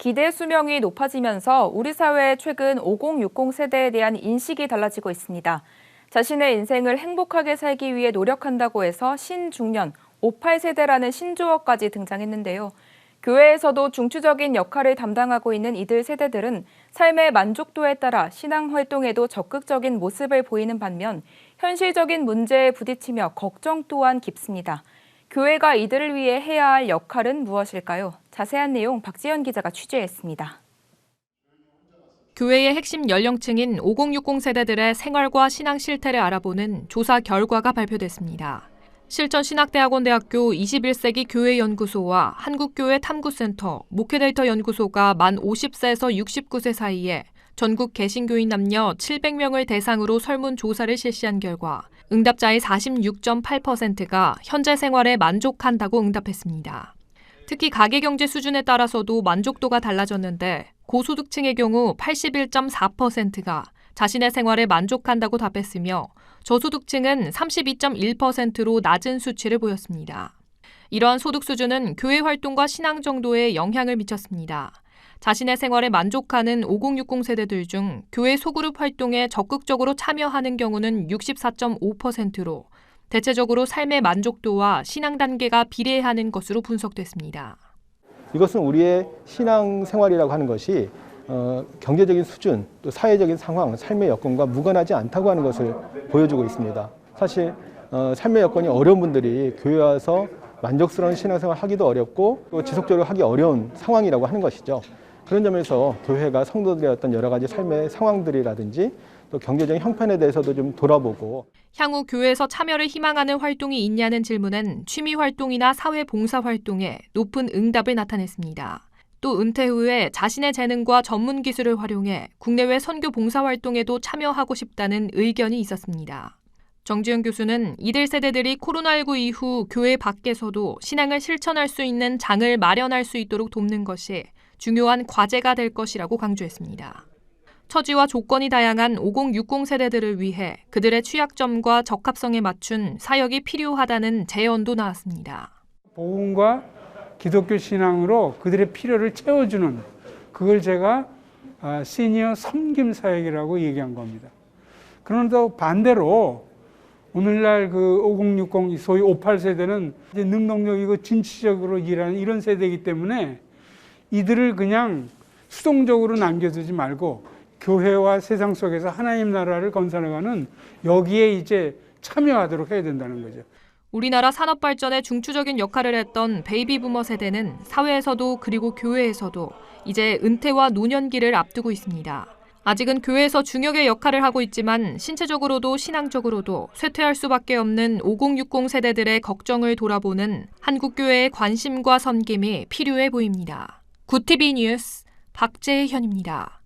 기대 수명이 높아지면서 우리 사회의 최근 5060 세대에 대한 인식이 달라지고 있습니다. 자신의 인생을 행복하게 살기 위해 노력한다고 해서 신중년, 58세대라는 신조어까지 등장했는데요. 교회에서도 중추적인 역할을 담당하고 있는 이들 세대들은 삶의 만족도에 따라 신앙 활동에도 적극적인 모습을 보이는 반면 현실적인 문제에 부딪히며 걱정 또한 깊습니다. 교회가 이들을 위해 해야 할 역할은 무엇일까요? 자세한 내용 박지연 기자가 취재했습니다. 교회의 핵심 연령층인 5060 세대들의 생활과 신앙 실태를 알아보는 조사 결과가 발표됐습니다. 실천신학대학원대학교 21세기 교회연구소와 한국교회 탐구센터, 목회데이터 연구소가 만 50세에서 69세 사이에 전국 개신교인 남녀 700명을 대상으로 설문조사를 실시한 결과 응답자의 46.8%가 현재 생활에 만족한다고 응답했습니다. 특히 가계경제 수준에 따라서도 만족도가 달라졌는데 고소득층의 경우 81.4%가 자신의 생활에 만족한다고 답했으며 저소득층은 32.1%로 낮은 수치를 보였습니다. 이러한 소득 수준은 교회 활동과 신앙 정도에 영향을 미쳤습니다. 자신의 생활에 만족하는 5060 세대들 중 교회 소그룹 활동에 적극적으로 참여하는 경우는 64.5%로 대체적으로 삶의 만족도와 신앙 단계가 비례하는 것으로 분석됐습니다. 이것은 우리의 신앙 생활이라고 하는 것이 경제적인 수준, 또 사회적인 상황, 삶의 여건과 무관하지 않다고 하는 것을 보여주고 있습니다. 사실 삶의 여건이 어려운 분들이 교회 와서 만족스러운 신앙생활을 하기도 어렵고 또 지속적으로 하기 어려운 상황이라고 하는 것이죠. 그런 점에서 교회가 성도들의 어떤 여러 가지 삶의 상황들이라든지 또 경제적인 형편에 대해서도 좀 돌아보고 향후 교회에서 참여를 희망하는 활동이 있냐는 질문은 취미 활동이나 사회 봉사 활동에 높은 응답을 나타냈습니다. 또 은퇴 후에 자신의 재능과 전문 기술을 활용해 국내외 선교 봉사 활동에도 참여하고 싶다는 의견이 있었습니다. 정지영 교수는 이들 세대들이 코로나19 이후 교회 밖에서도 신앙을 실천할 수 있는 장을 마련할 수 있도록 돕는 것이 중요한 과제가 될 것이라고 강조했습니다. 처지와 조건이 다양한 5060 세대들을 위해 그들의 취약점과 적합성에 맞춘 사역이 필요하다는 제언도 나왔습니다. 복음과 기독교 신앙으로 그들의 필요를 채워주는 그걸 제가 시니어 섬김 사역이라고 얘기한 겁니다. 그런데 반대로 오늘날 그 5060 소위 58세대는 이제 능동적이고 진취적으로 일하는 이런 세대이기 때문에 이들을 그냥 수동적으로 남겨두지 말고 교회와 세상 속에서 하나님 나라를 건설해가는 여기에 이제 참여하도록 해야 된다는 거죠. 우리나라 산업 발전에 중추적인 역할을 했던 베이비 부머 세대는 사회에서도 그리고 교회에서도 이제 은퇴와 노년기를 앞두고 있습니다. 아직은 교회에서 중역의 역할을 하고 있지만 신체적으로도 신앙적으로도 쇠퇴할 수밖에 없는 5060 세대들의 걱정을 돌아보는 한국교회의 관심과 섬김이 필요해 보입니다. 굿TV 뉴스 박재현입니다.